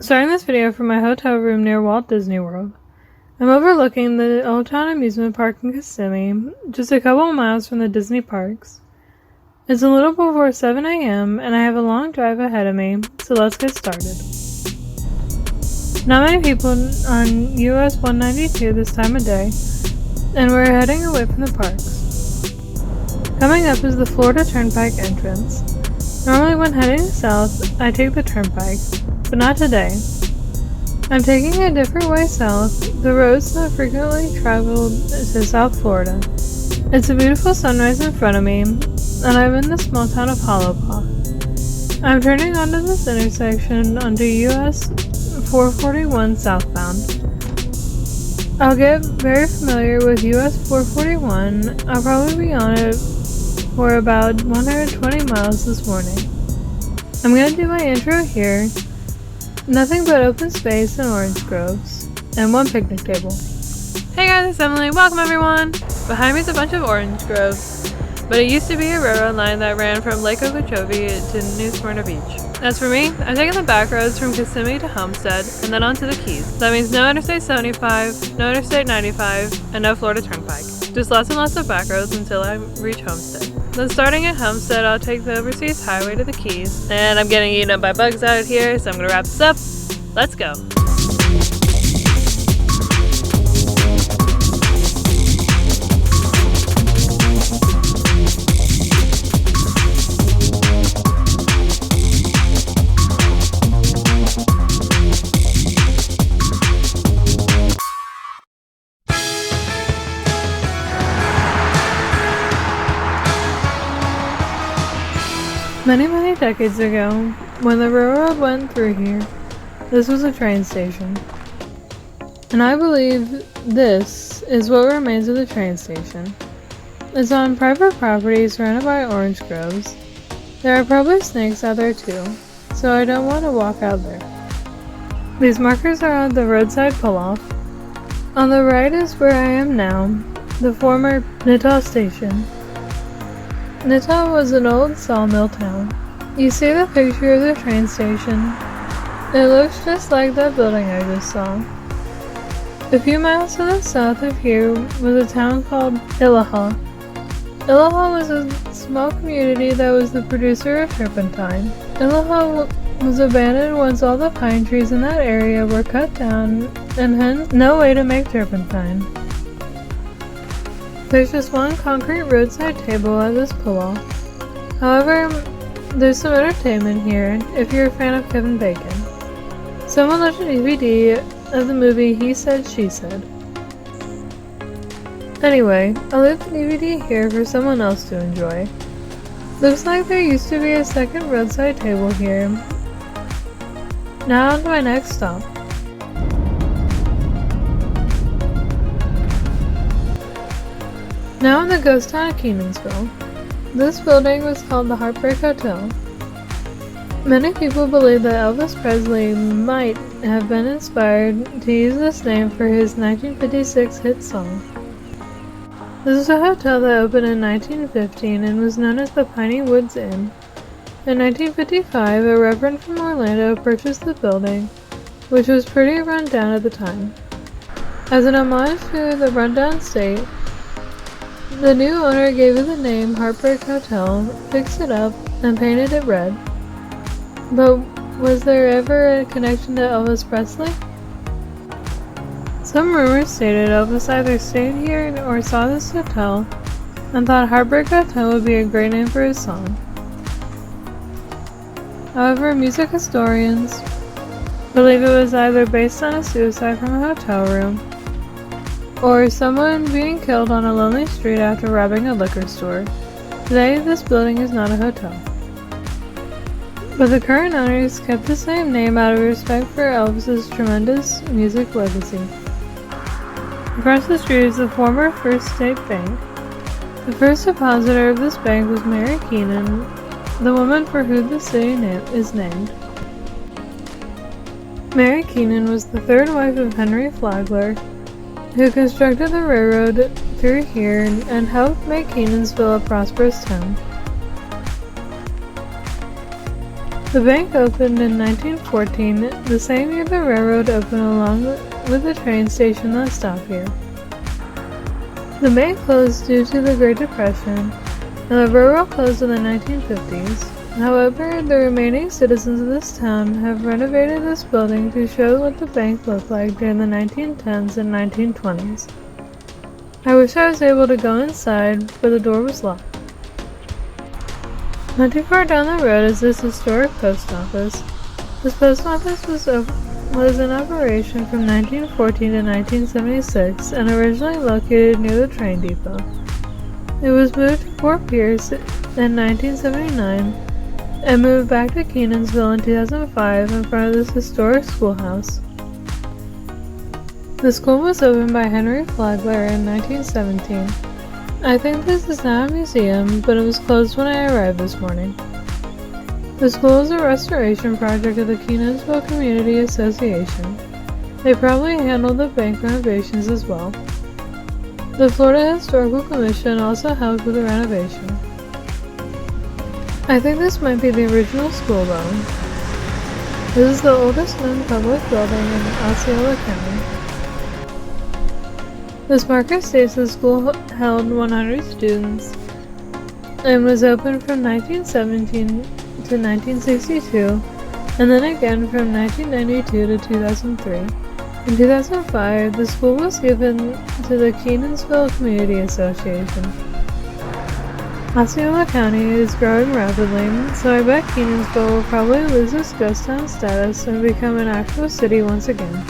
Starting this video from my hotel room near Walt Disney World. I'm overlooking the Old Town Amusement Park in Kissimmee, just a couple of miles from the Disney parks. It's a little before 7 a.m. and I have a long drive ahead of me, so let's get started. Not many people on US 192 this time of day, and we're heading away from the parks. Coming up is the Florida Turnpike entrance. Normally when heading south, I take the turnpike, but not today. I'm taking a different way south, the roads not frequently traveled to South Florida. It's a beautiful sunrise in front of me, and I'm in the small town of Holopah. I'm turning onto this intersection onto US 441 southbound. I'll get very familiar with US 441. I'll probably be on it for about 120 miles this morning. I'm going to do my intro here. Nothing but open space and orange groves, and one picnic table. Hey guys, it's Emily. Welcome everyone! Behind me is a bunch of orange groves, but it used to be a railroad line that ran from Lake Okeechobee to New Smyrna Beach. As for me, I'm taking the backroads from Kissimmee to Homestead, and then on to the Keys. That means no Interstate 75, no Interstate 95, and no Florida Turnpike. Just lots and lots of backroads until I reach Homestead. Then starting at Homestead, I'll take the Overseas Highway to the Keys. And I'm getting eaten up by bugs out here, so I'm gonna wrap this up. Let's go. Many decades ago, when the railroad went through here, this was a train station. And I believe this is what remains of the train station. It's on private property surrounded by orange groves. There are probably snakes out there too, so I don't want to walk out there. These markers are on the roadside pull-off. On the right is where I am now, the former Nittaw Station. Nittaw was an old sawmill town. You see the picture of the train station. It looks just like that building I just saw. A few miles to the south of here was a town called Yeehaw. Yeehaw was a small community that was the producer of turpentine. Yeehaw was abandoned once all the pine trees in that area were cut down and hence no way to make turpentine. There's just one concrete roadside table at this pull-off. However, there's some entertainment here if you're a fan of Kevin Bacon. Someone left a DVD of the movie He Said, She Said. Anyway, I'll leave the DVD here for someone else to enjoy. Looks like there used to be a second roadside table here. Now on to my next stop. Now in the ghost town of Kenansville. This building was called the Heartbreak Hotel. Many people believe that Elvis Presley might have been inspired to use this name for his 1956 hit song. This is a hotel that opened in 1915 and was known as the Piney Woods Inn. In 1955, a reverend from Orlando purchased the building, which was pretty run down at the time. As an homage to the rundown state, the new owner gave it the name Heartbreak Hotel, fixed it up, and painted it red. But was there ever a connection to Elvis Presley? Some rumors stated Elvis either stayed here or saw this hotel and thought Heartbreak Hotel would be a great name for his song. However, music historians believe it was either based on a suicide from a hotel room or someone being killed on a lonely street after robbing a liquor store. Today, this building is not a hotel. But the current owners kept the same name out of respect for Elvis's tremendous music legacy. Across the street is the former First State Bank. The first depositor of this bank was Mary Keenan, the woman for whom the city is named. Mary Keenan was the third wife of Henry Flagler, who constructed the railroad through here and helped make Kenansville a prosperous town. The bank opened in 1914, the same year the railroad opened along with the train station that stopped here. The bank closed due to the Great Depression, and the railroad closed in the 1950s. However, the remaining citizens of this town have renovated this building to show what the bank looked like during the 1910s and 1920s. I wish I was able to go inside, but the door was locked. Not too far down the road is this historic post office. This post office was in operation from 1914 to 1976 and originally located near the train depot. It was moved to Fort Pierce in 1979 and moved back to Kenansville in 2005 in front of this historic schoolhouse. The school was opened by Henry Flagler in 1917. I think this is now a museum, but it was closed when I arrived this morning. The school is a restoration project of the Kenansville Community Association. They probably handled the bank renovations as well. The Florida Historical Commission also helped with the renovation. I think this might be the original school though. This is the oldest known public building in Osceola County. This marker states the school held 100 students and was open from 1917 to 1962, and then again from 1992 to 2003. In 2005, the school was given to the Kenansville Community Association. Osceola County is growing rapidly, so I bet Kenansville will probably lose its ghost town status and become an actual city once again.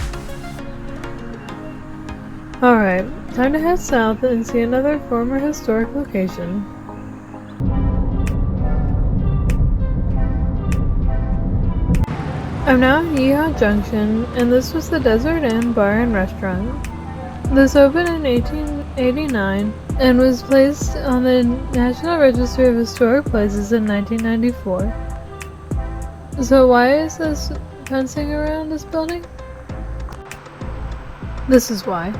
Alright, time to head south and see another former historic location. I'm now in Yeehaw Junction, and this was the Desert Inn Bar and Restaurant. This opened in 1889 and was placed on the National Register of Historic Places in 1994. So why is this fencing around this building? This is why.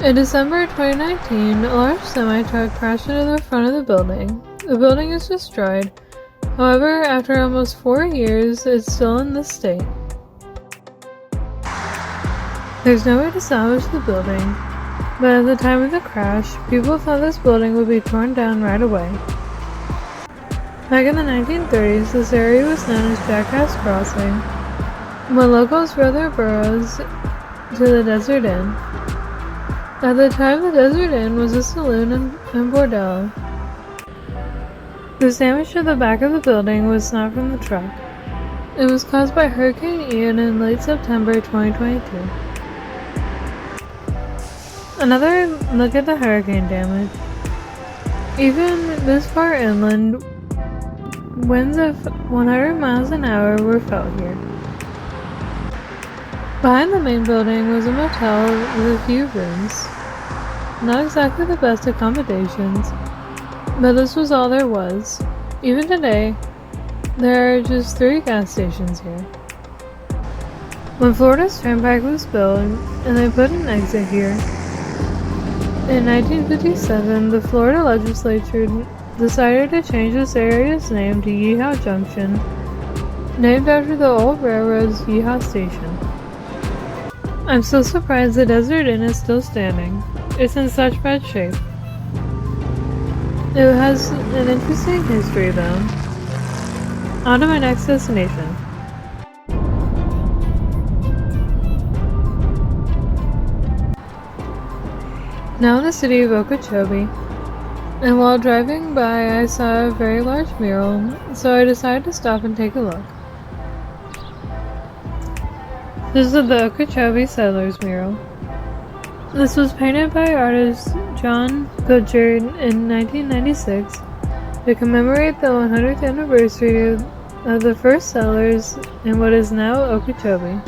In December 2019, a large semi-truck crashed into the front of the building. The building is destroyed. However, after almost 4 years, it's still in this state. There's no way to salvage the building, but at the time of the crash, people thought this building would be torn down right away. Back in the 1930s, this area was known as Jackass Crossing, when locals rode their burros to the Desert Inn. At the time, the Desert Inn was a saloon and bordello. The damage to the back of the building was not from the truck. It was caused by Hurricane Ian in late September 2022. Another look at the hurricane damage. Even this far inland, winds of 100 miles an hour were felt here. Behind the main building was a motel with a few rooms. Not exactly the best accommodations, but this was all there was. Even today, there are just 3 gas stations here. When Florida's Turnpike was built and they put an exit here, in 1957, the Florida legislature decided to change this area's name to Yeehaw Junction, named after the old railroad's Yeehaw Station. I'm so surprised the Desert Inn is still standing. It's in such bad shape. It has an interesting history though. On to my next destination. Now in the city of Okeechobee, and while driving by I saw a very large mural, so I decided to stop and take a look. This is the Okeechobee Settlers mural. This was painted by artist John Goodger in 1996 to commemorate the 100th anniversary of the first settlers in what is now Okeechobee.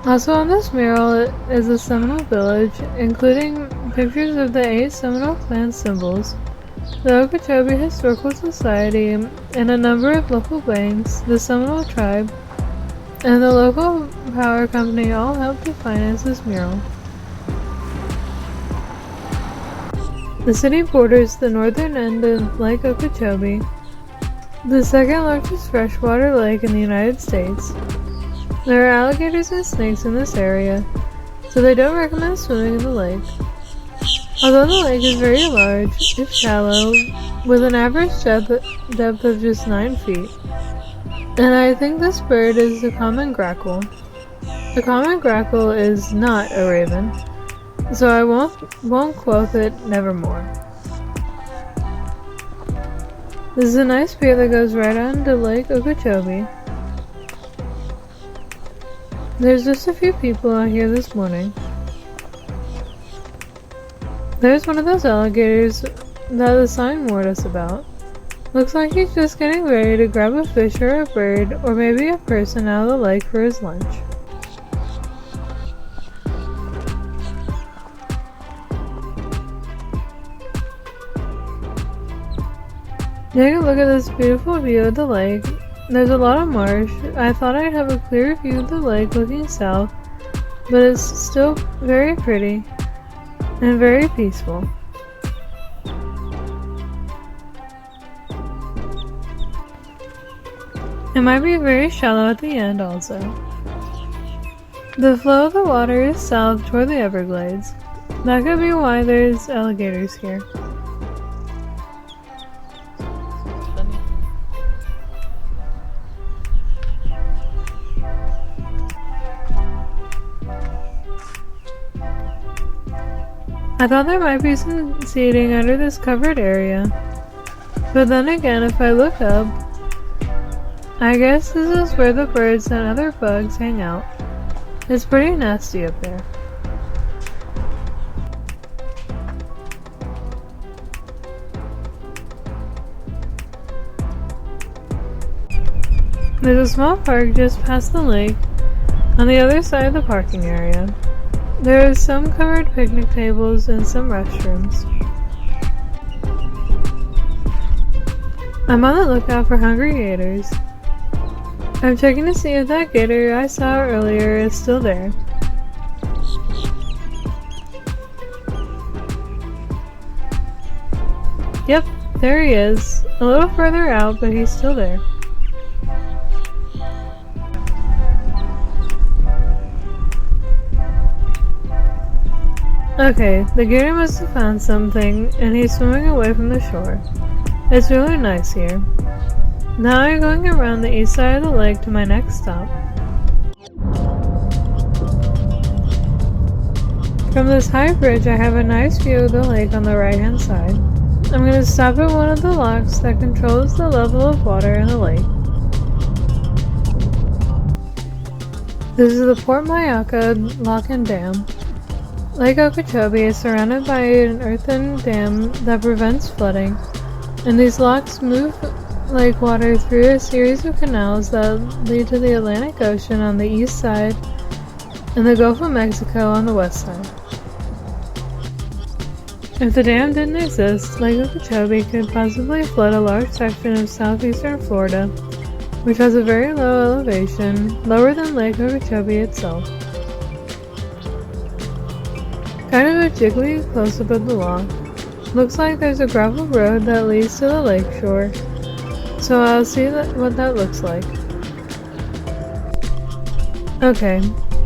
Also on this mural is a Seminole village, including pictures of the 8 Seminole clan symbols, the Okeechobee Historical Society, and a number of local banks, the Seminole tribe, and the local power company all helped to finance this mural. The city borders the northern end of Lake Okeechobee, The second largest freshwater lake in the United States. There are alligators and snakes in this area, so they don't recommend swimming in the lake. Although the lake is very large, it's shallow, with an average depth of just 9 feet. And I think this bird is the common grackle. The common grackle is not a raven, so I won't quote it nevermore. This is a nice pier that goes right on to Lake Okeechobee. There's just a few people out here this morning. There's one of those alligators that the sign warned us about. Looks like he's just getting ready to grab a fish or a bird or maybe a person out of the lake for his lunch. Take a look at this beautiful view of the lake. There's a lot of marsh. I thought I'd have a clearer view of the lake looking south, but it's still very pretty and very peaceful. It might be very shallow at the end also. The flow of the water is south toward the Everglades. That could be why there's alligators here. I thought there might be some seating under this covered area, but then again, if I look up, I guess this is where the birds and other bugs hang out. It's pretty nasty up there. There's a small park just past the lake on the other side of the parking area. There are some covered picnic tables and some restrooms. I'm on the lookout for hungry gators. I'm checking to see if that gator I saw earlier is still there. Yep, there he is. A little further out, but he's still there. Okay, the gator must have found something, and he's swimming away from the shore. It's really nice here. Now I'm going around the east side of the lake to my next stop. From this high bridge, I have a nice view of the lake on the right hand side. I'm going to stop at one of the locks that controls the level of water in the lake. This is the Port Mayaca Lock and Dam. Lake Okeechobee is surrounded by an earthen dam that prevents flooding, and these locks move lake water through a series of canals that lead to the Atlantic Ocean on the east side and the Gulf of Mexico on the west side. If the dam didn't exist, Lake Okeechobee could possibly flood a large section of southeastern Florida, which has a very low elevation, lower than Lake Okeechobee itself. Kind of a jiggly close-up of the lock. Looks like there's a gravel road that leads to the lake shore, so I'll see what that looks like. Okay,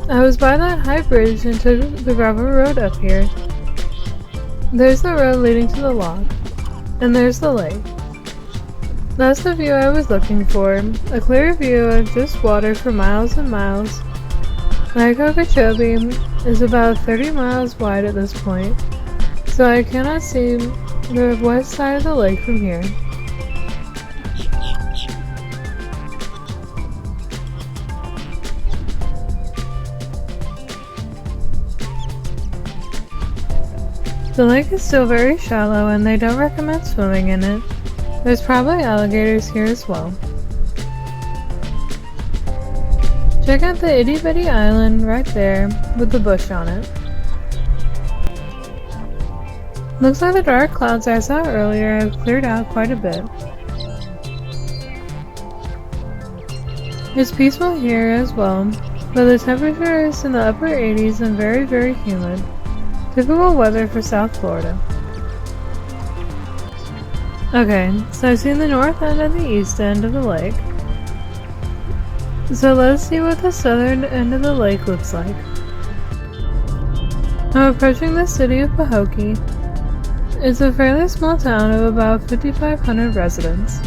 I was by that high bridge and took the gravel road up here. There's the road leading to the lock, and there's the lake. That's the view I was looking for, a clear view of just water for miles and miles. Lake Okeechobee is about 30 miles wide at this point, so I cannot see the west side of the lake from here. The lake is still very shallow and they don't recommend swimming in it. There's probably alligators here as well. Check out the itty bitty island right there with the bush on it. Looks like the dark clouds I saw earlier have cleared out quite a bit. It's peaceful here as well, but the temperature is in the upper 80s and very, very humid. Typical weather for South Florida. Okay, so I've seen the north end and the east end of the lake. So let's see what the southern end of the lake looks like. I'm approaching the city of Pahokee. It's a fairly small town of about 5,500 residents.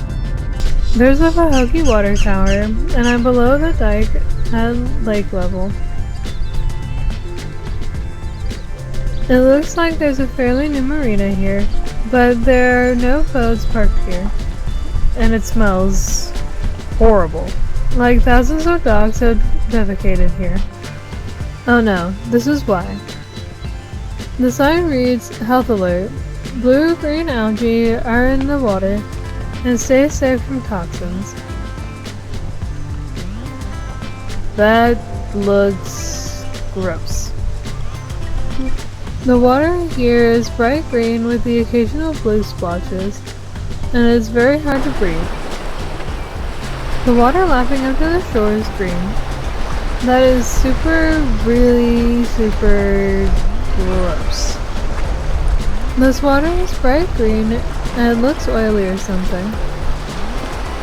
There's a Pahokee water tower, and I'm below the dike at lake level. It looks like there's a fairly new marina here, but there are no boats parked here, and it smells horrible. Like thousands of dogs have defecated here. Oh no, this is why. The sign reads, Health Alert. Blue-green algae are in the water, and stay safe from toxins. That looks gross. The water here is bright green with the occasional blue splotches, and it's very hard to breathe. The water lapping up to the shore is green. That is really super gross. This water is bright green and it looks oily or something.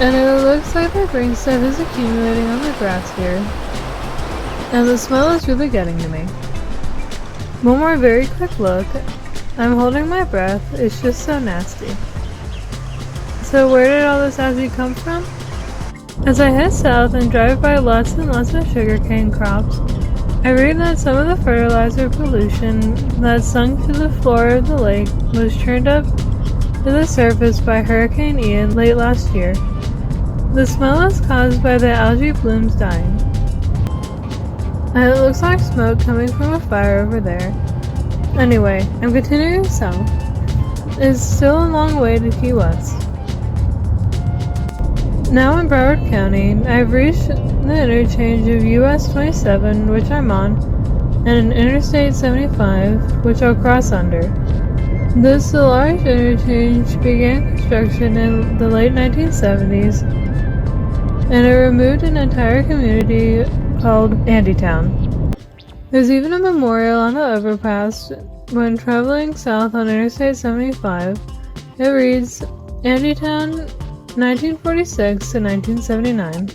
And it looks like the green stuff is accumulating on the grass here. And the smell is really getting to me. One more very quick look. I'm holding my breath, it's just so nasty. So where did all this algae come from? As I head south and drive by lots and lots of sugarcane crops, I read that some of the fertilizer pollution that sunk to the floor of the lake was churned up to the surface by Hurricane Ian late last year. The smell is caused by the algae blooms dying. And it looks like smoke coming from a fire over there. Anyway, I'm continuing south. It's still a long way to Key West. Now in Broward County, I've reached the interchange of US 27, which I'm on, and Interstate 75, which I'll cross under. This large interchange began construction in the late 1970s, and it removed an entire community called Andytown. There's even a memorial on the overpass when traveling south on Interstate 75. It reads, Andytown, 1946 to 1979.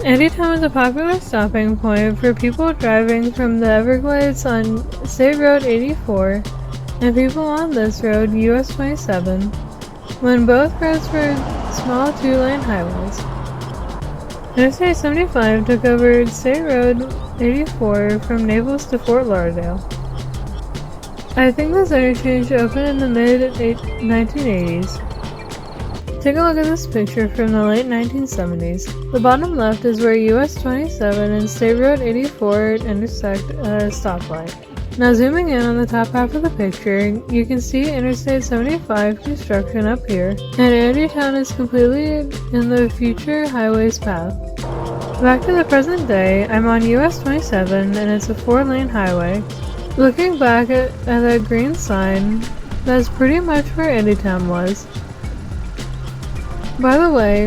Andytown is a popular stopping point for people driving from the Everglades on State Road 84 and people on this road, US 27, when both roads were small two-lane highways. Interstate 75 took over State Road 84 from Naples to Fort Lauderdale. I think this interchange opened in the mid-1980s. Take a look at this picture from the late 1970s. The bottom left is where US 27 and State Road 84 intersect at a stoplight. Now zooming in on the top half of the picture, you can see Interstate 75 construction up here, and Andytown is completely in the future highway's path. Back to the present day, I'm on US 27 and it's a 4-lane highway. Looking back at that green sign, that's pretty much where Andytown was. By the way,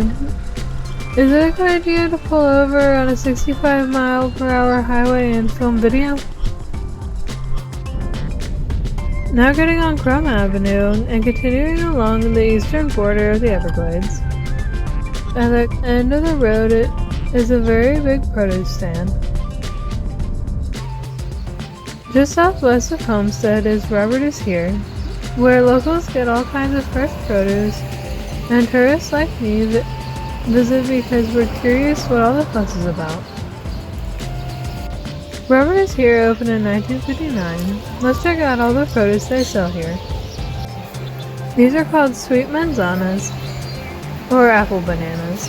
is it a good idea to pull over on a 65-mile-per-hour highway and film video? Now getting on Crum Avenue and continuing along the eastern border of the Everglades. At the end of the road is a very big produce stand. Just southwest of Homestead is Robert is Here, where locals get all kinds of fresh produce, and tourists like me visit because we're curious what all the fuss is about. Robert is Here opened in 1959. Let's check out all the produce they sell here. These are called sweet manzanas, or apple bananas.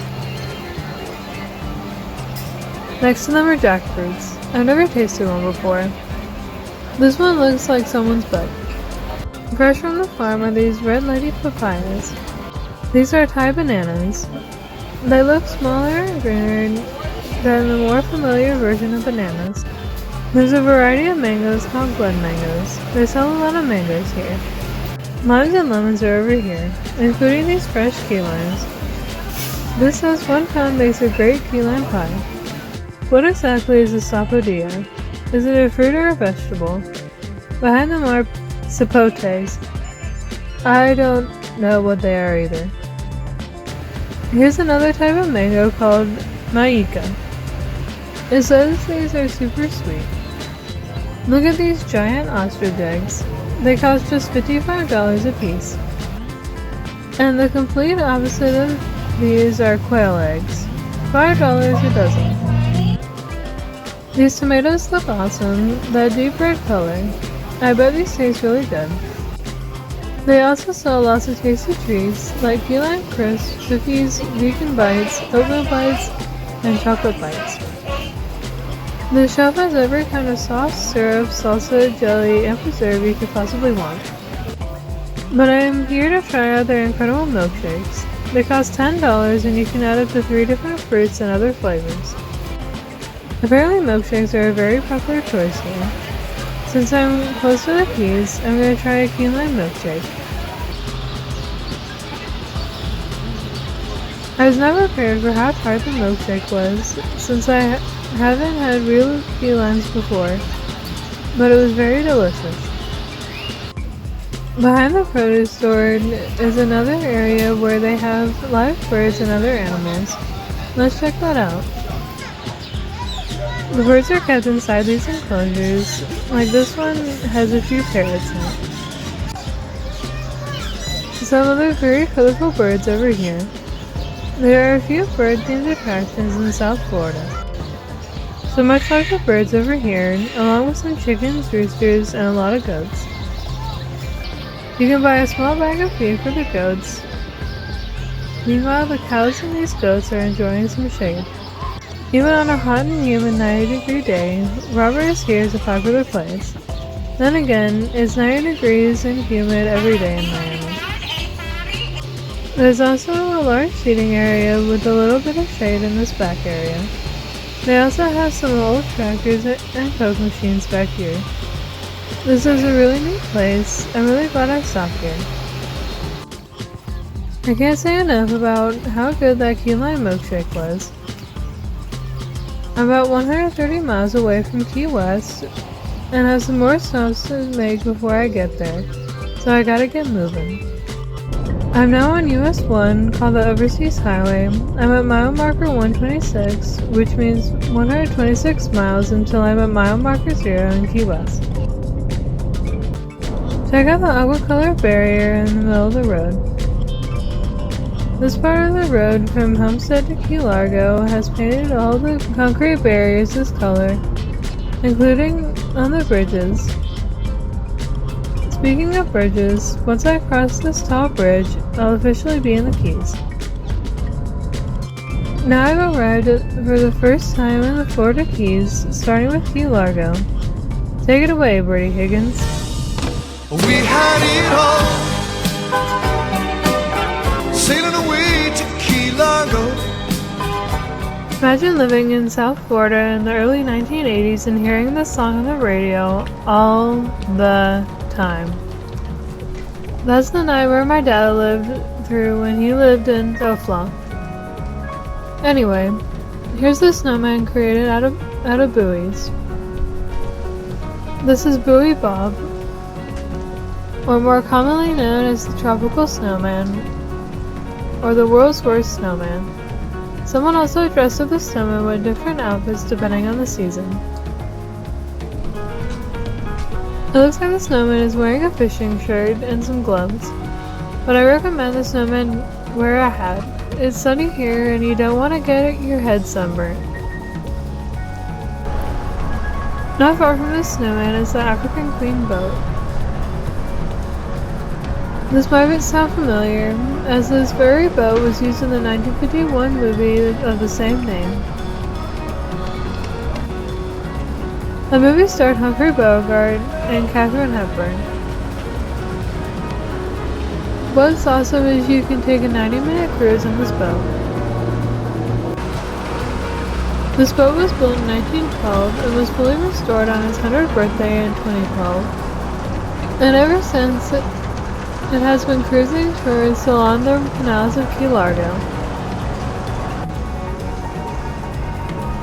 Next to them are jackfruits. I've never tasted one before. This one looks like someone's butt. Fresh from the farm are these red lady papayas. These are Thai bananas. They look smaller and greener than the more familiar version of bananas. There's a variety of mangoes called Glen mangoes. They sell a lot of mangoes here. Limes and lemons are over here, including these fresh key limes. This says 1 pound makes a great key lime pie. What exactly is a sapodilla? Is it a fruit or a vegetable? Behind them are sapotes. I don't know what they are either. Here's another type of mango called Mayaca. It says these are super sweet. Look at these giant ostrich eggs. They cost just $55 a piece. And the complete opposite of these are quail eggs, $5 a dozen. These tomatoes look awesome, that deep red color. I bet these taste really good. They also sell lots of tasty treats like key lime crisps, cookies, vegan bites, oatmeal bites, and chocolate bites. The shelf has every kind of sauce, syrup, salsa, jelly, and preserve you could possibly want. But I am here to try out their incredible milkshakes. They cost $10 and you can add up to 3 different fruits and other flavors. Apparently milkshakes are a very popular choice here. Since I'm close to the Keys, I'm going to try a key lime milkshake. I was not prepared for how tart the milkshake was, since I haven't had real key limes before, but it was very delicious. Behind the produce store is another area where they have live birds and other animals. Let's check that out. The birds are kept inside these enclosures, like this one has a few parrots in it. Some other very colorful birds over here. There are a few bird-themed attractions in South Florida. So much like the birds over here, along with some chickens, roosters, and a lot of goats. You can buy a small bag of feed for the goats. Meanwhile, the cows and these goats are enjoying some shade. Even on a hot and humid 90-degree day, Robert is here is a popular place. Then again, it's 90 degrees and humid every day in Miami. There's also a large seating area with a little bit of shade in this back area. They also have some old tractors and Coke machines back here. This is a really neat place. I'm really glad I stopped here. I can't say enough about how good that key lime milkshake was. I'm about 130 miles away from Key West and have some more stops to make before I get there, so I gotta get moving. I'm now on US 1 called the Overseas Highway. I'm at mile marker 126, which means 126 miles until I'm at mile marker 0 in Key West. Check out the aqua color barrier in the middle of the road. This part of the road from Homestead to Key Largo has painted all the concrete barriers this color, including on the bridges. Speaking of bridges, once I cross this tall bridge, I'll officially be in the Keys. Now I've arrived for the first time in the Florida Keys, starting with Key Largo. Take it away, Bertie Higgins. We had it all. Sailing away to Key Largo. Imagine living in South Florida in the early 1980s and hearing this song on the radio all the time. That's the nightmare my dad lived through when he lived in Ofla. Anyway, here's the snowman created out of buoys. This is Buoy Bob, or more commonly known as the tropical snowman, or the world's worst snowman. Someone also dressed up the snowman with different outfits depending on the season. It looks like the snowman is wearing a fishing shirt and some gloves, but I recommend the snowman wear a hat. It's sunny here and you don't want to get your head sunburned. Not far from the snowman is the African Queen boat. This might sound familiar, as this very boat was used in the 1951 movie of the same name. The movie starred Humphrey Bogart and Katharine Hepburn. What's awesome is you can take a 90-minute cruise on this boat. This boat was built in 1912 and was fully restored on its 100th birthday in 2012. And ever since, it has been cruising towards along the canals of Key Largo.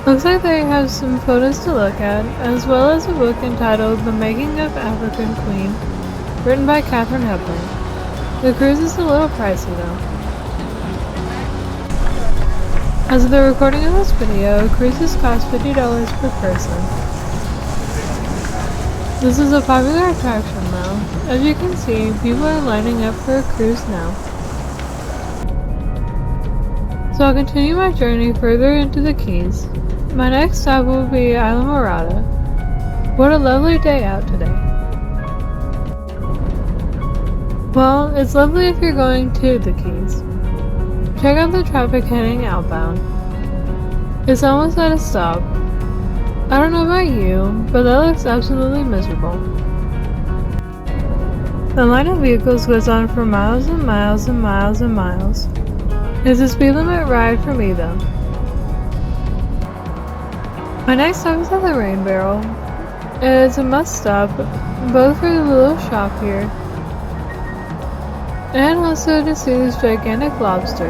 Looks like they have some photos to look at, as well as a book entitled The Making of African Queen, written by Katharine Hepburn. The cruise is a little pricey though. As of the recording of this video, cruises cost $50 per person. This is a popular attraction though. As you can see, people are lining up for a cruise now. So I'll continue my journey further into the Keys. My next stop will be Islamorada. What a lovely day out today. Well, it's lovely if you're going to the Keys. Check out the traffic heading outbound. It's almost at a stop. I don't know about you, but that looks absolutely miserable. The line of vehicles goes on for miles and miles and miles and miles. It's a speed limit ride for me though. My next stop is at the Rain Barrel. It's a must stop, both for the little shop here, and also to see this gigantic lobster.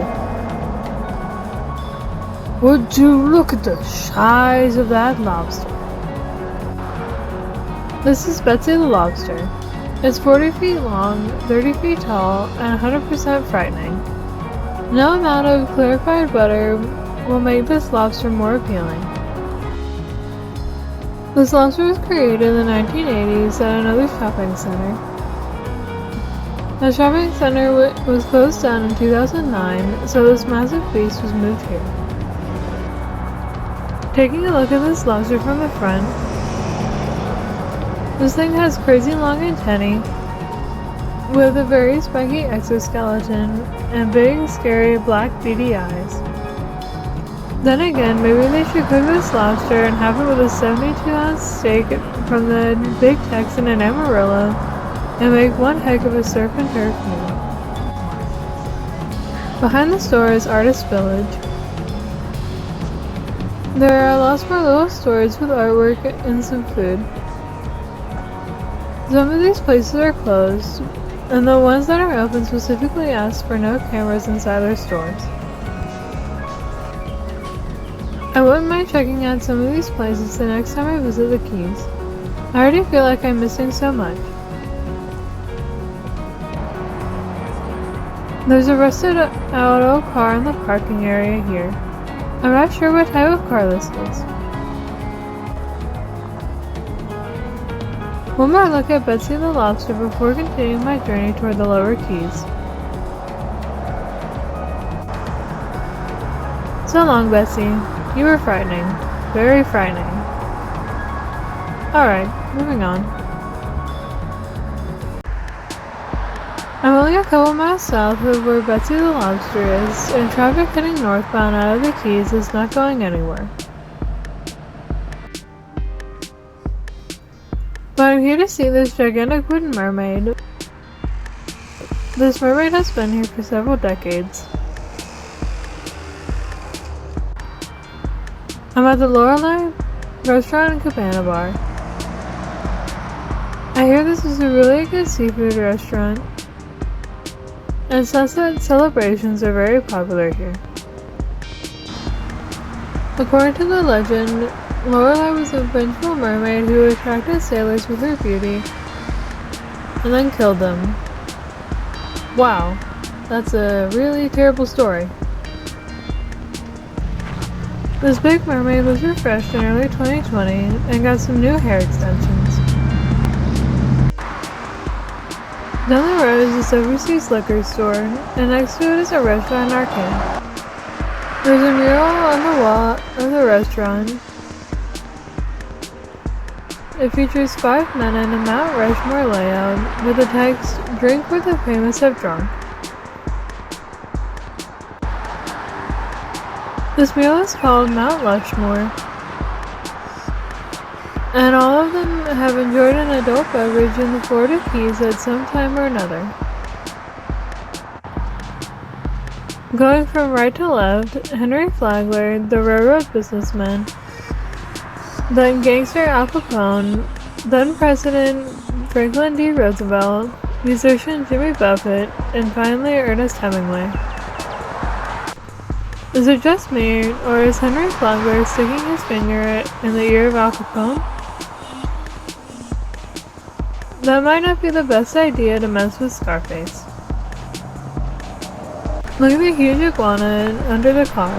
Would you look at the size of that lobster? This is Betsy the lobster. It's 40 feet long, 30 feet tall, and 100% frightening. No amount of clarified butter will make this lobster more appealing. This lobster was created in the 1980s at another shopping center. The shopping center was closed down in 2009, so this massive beast was moved here. Taking a look at this lobster from the front, this thing has crazy long antennae with a very spiky exoskeleton and big, scary black beady eyes. Then again, maybe they should cook this lobster and have it with a 72-ounce steak from the Big Texan in Amarillo and make one heck of a surf and turf meal. Behind the store is Artist Village. There are lots more little stores with artwork and some food. Some of these places are closed, and the ones that are open specifically ask for no cameras inside their stores. I wouldn't mind checking out some of these places the next time I visit the Keys. I already feel like I'm missing so much. There's a rusted out old car in the parking area here. I'm not sure what type of car this is. One more look at Betsy the lobster before continuing my journey toward the lower Keys. So long, Betsy. You were frightening. Very frightening. Alright, moving on. I'm only a couple miles south of where Betsy the lobster is, and traffic heading northbound out of the Keys is not going anywhere. But I'm here to see this gigantic wooden mermaid. This mermaid has been here for several decades. I'm at the Lorelei restaurant and cabana bar. I hear this is a really good seafood restaurant, and sunset celebrations are very popular here. According to the legend, Lorelei was a vengeful mermaid who attracted sailors with her beauty and then killed them. Wow, that's a really terrible story. This big mermaid was refreshed in early 2020 and got some new hair extensions. Down the road is this overseas liquor store, and next to it is a restaurant and arcade. There's a mural on the wall of the restaurant. It features 5 men in a Mount Rushmore layout with the text, "Drink where the famous have drunk." This meal is called Mount Rushmore, and all of them have enjoyed an adult beverage in the Florida Keys at some time or another. Going from right to left, Henry Flagler, the railroad businessman, then gangster Al Capone, then President Franklin D. Roosevelt, musician Jimmy Buffett, and finally Ernest Hemingway. Is it just me, or is Henry Flagler sticking his finger in the ear of Al Capone? That might not be the best idea to mess with Scarface. Look at the huge iguana under the car.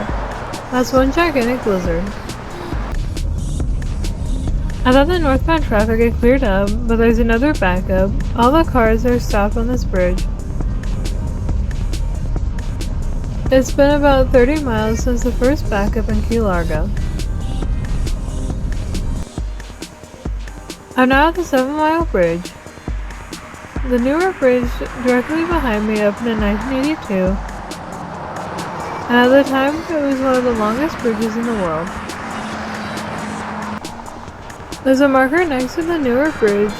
That's one gigantic lizard. I thought the northbound traffic had cleared up, but there's another backup. All the cars are stopped on this bridge. It's been about 30 miles since the first backup in Key Largo. I'm now at the 7-mile bridge. The newer bridge directly behind me opened in 1982, and at the time it was one of the longest bridges in the world. There's a marker next to the newer bridge.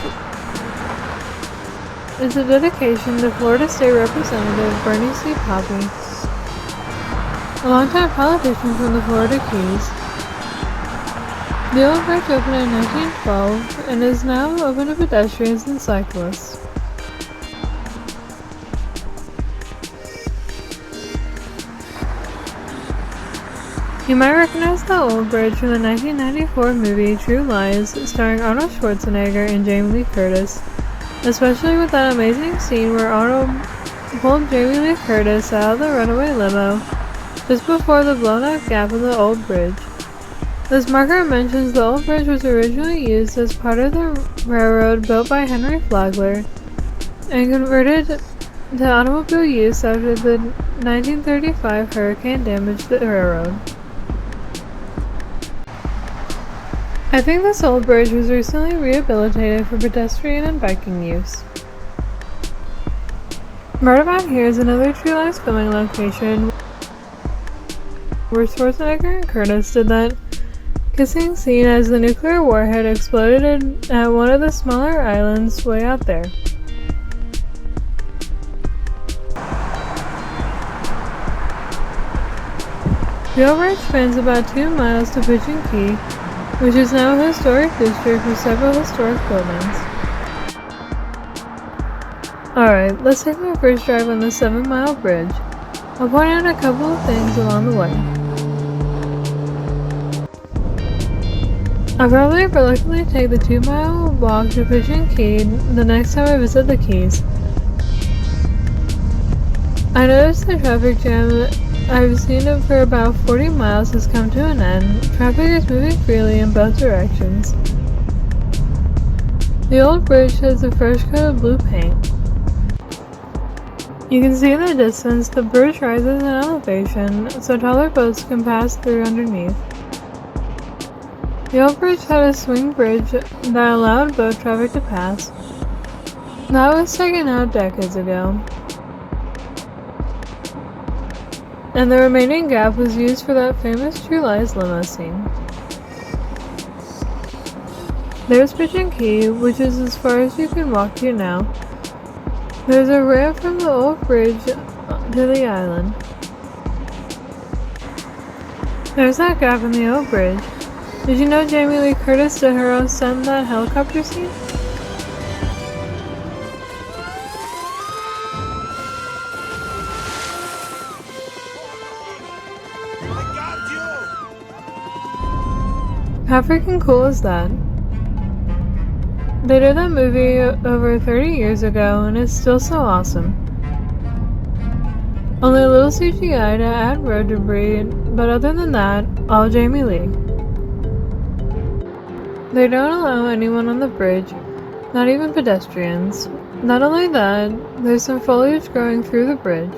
It's a dedication to Florida State Representative Bernie C. Poppy, a longtime politician from the Florida Keys. The old bridge opened in 1912 and is now open to pedestrians and cyclists. You might recognize the old bridge from the 1994 movie True Lies, starring Arnold Schwarzenegger and Jamie Lee Curtis, especially with that amazing scene where Arnold pulled Jamie Lee Curtis out of the runaway limo just before the blown-out gap in the old bridge. This marker mentions the old bridge was originally used as part of the railroad built by Henry Flagler and converted to automobile use after the 1935 hurricane damaged the railroad. I think this old bridge was recently rehabilitated for pedestrian and biking use. Right about here is another True Lies filming location where Schwarzenegger and Curtis did that kissing scene as the nuclear warhead exploded at one of the smaller islands way out there. The old bridge spans about 2 miles to Pigeon Key, which is now a historic district with several historic buildings. Alright, let's take my first drive on the 7-mile bridge. I'll point out a couple of things along the way. I'll probably reluctantly take the 2-mile walk to Pigeon Key the next time I visit the Keys. I noticed the traffic jam I've seen it for about 40 miles has come to an end. Traffic is moving freely in both directions. The old bridge has a fresh coat of blue paint. You can see in the distance the bridge rises in elevation so taller boats can pass through underneath. The old bridge had a swing bridge that allowed boat traffic to pass. That was taken out decades ago, and the remaining gap was used for that famous True Lies limo scene. There's Pigeon Key, which is as far as you can walk to now. There's a ramp from the old bridge to the island. There's that gap in the old bridge. Did you know Jamie Lee Curtis did her own stunt in that helicopter scene? How freaking cool is that? They did that movie over 30 years ago and it's still so awesome. Only a little CGI to add road debris, but other than that, all Jamie Lee. They don't allow anyone on the bridge, not even pedestrians. Not only that, there's some foliage growing through the bridge.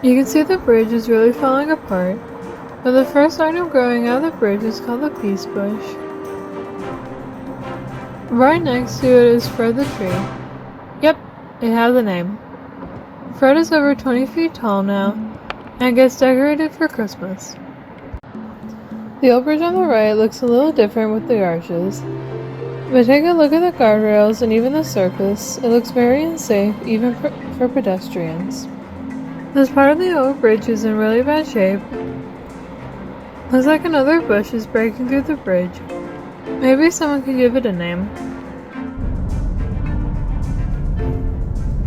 You can see the bridge is really falling apart, but the first item growing out of the bridge is called the peace bush. Right next to it is Fred the tree. Yep, it has a name. Fred is over 20 feet tall now, and gets decorated for Christmas. The old bridge on the right looks a little different with the arches, but take a look at the guardrails and even the surface, it looks very unsafe even for pedestrians. This part of the old bridge is in really bad shape. Looks like another bush is breaking through the bridge. Maybe someone could give it a name.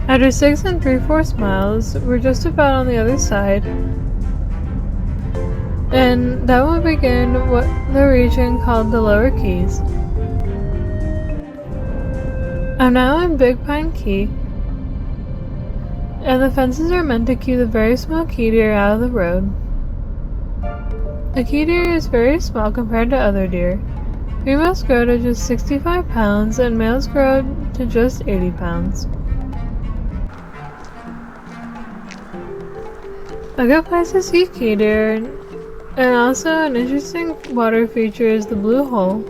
After 6 3/4 miles, we're just about on the other side, and that will begin the region called the Lower Keys. I'm now in Big Pine Key, and the fences are meant to keep the very small key deer out of the road. A key deer is very small compared to other deer. Females grow to just 65 pounds and males grow to just 80 pounds. A good place to see key deer, and also an interesting water feature, is the Blue Hole.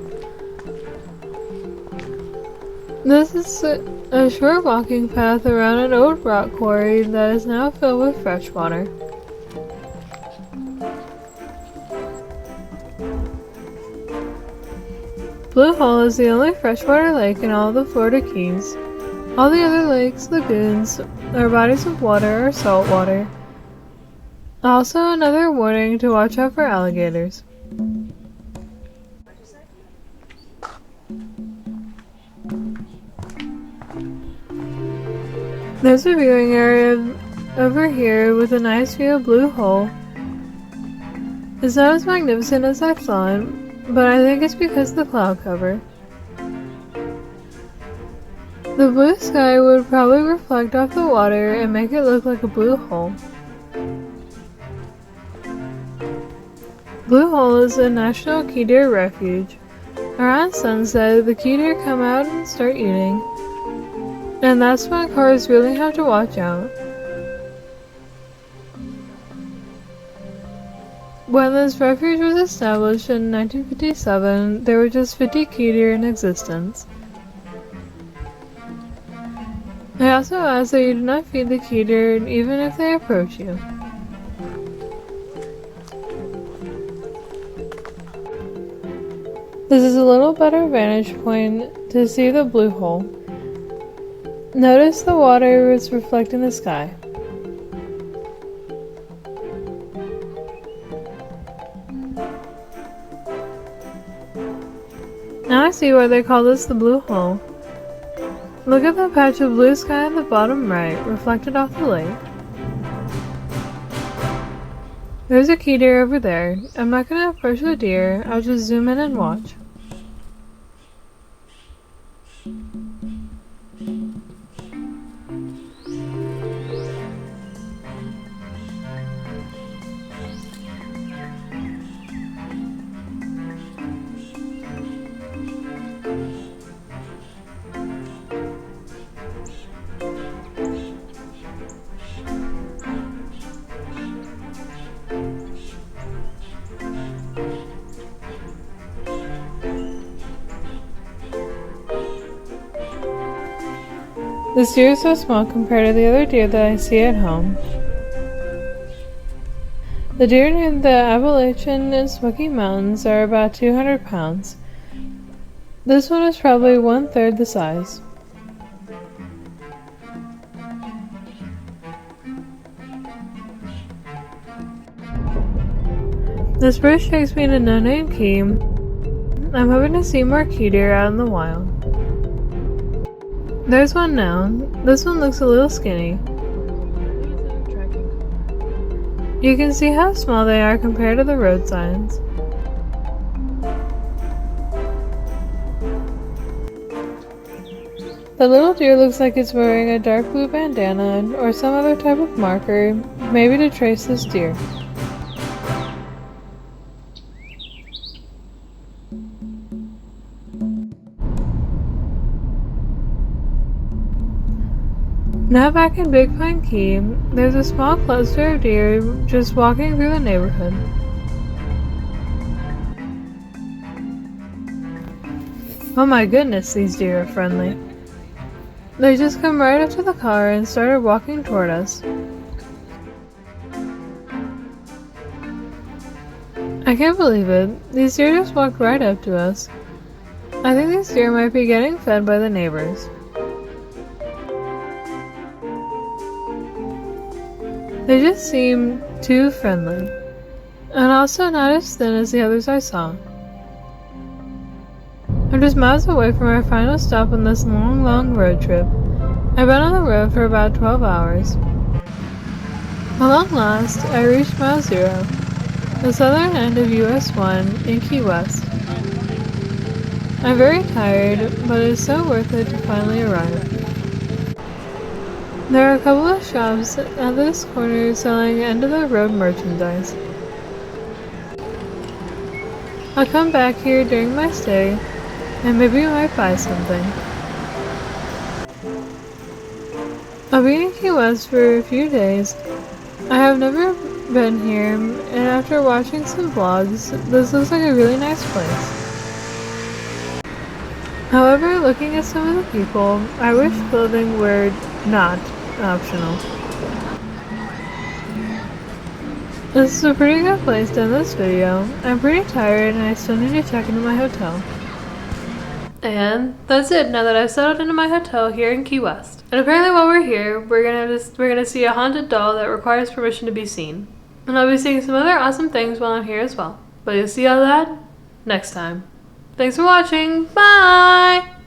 This is a short walking path around an old rock quarry that is now filled with fresh water. Blue Hole is the only freshwater lake in all the Florida Keys. All the other lakes, lagoons, or bodies of water are salt water. Also, another warning to watch out for alligators. There's a viewing area over here with a nice view of Blue Hole. It's not as magnificent as I thought, but I think it's because of the cloud cover. The blue sky would probably reflect off the water and make it look like a blue hole. Blue Hole is a national key deer refuge. Around sunset, the key deer come out and start eating, and that's when cars really have to watch out. When this refuge was established in 1957, there were just 50 key deer in existence. I also ask that you do not feed the key deer even if they approach you. This is a little better vantage point to see the Blue Hole. Notice the water is reflecting the sky. Now I see why they call this the Blue Hole. Look at the patch of blue sky at the bottom right, reflected off the lake. There's a key deer over there. I'm not going to approach the deer, I'll just zoom in and watch. This deer is so small compared to the other deer that I see at home. The deer near the Appalachian and Smoky Mountains are about 200 pounds. This one is probably 1/3 the size. This bridge takes me to No Name Key. I'm hoping to see more key deer out in the wild. There's one now. This one looks a little skinny. You can see how small they are compared to the road signs. The little deer looks like it's wearing a dark blue bandana or some other type of marker, maybe to trace this deer. Now back in Big Pine Key, there's a small cluster of deer just walking through the neighborhood. Oh my goodness, these deer are friendly. They just come right up to the car and started walking toward us. I can't believe it. These deer just walked right up to us. I think these deer might be getting fed by the neighbors. They just seem too friendly, and also not as thin as the others I saw. I'm just miles away from our final stop on this long road trip. I've been on the road for about 12 hours. At long last, I reached mile 0, the southern end of US 1 in Key West. I'm very tired, but it's so worth it to finally arrive. There are a couple of shops at this corner selling end-of-the-road merchandise. I'll come back here during my stay, and maybe I might buy something. I'll be in Key West for a few days. I have never been here, and after watching some vlogs, this looks like a really nice place. However, looking at some of the people, I wish clothing were not optional. This is a pretty good place to end this video. I'm pretty tired and I still need to check into my hotel. And that's it now that I've settled into my hotel here in Key West. And apparently while we're here, we're gonna see a haunted doll that requires permission to be seen. And I'll be seeing some other awesome things while I'm here as well. But you'll see all that next time. Thanks for watching. Bye!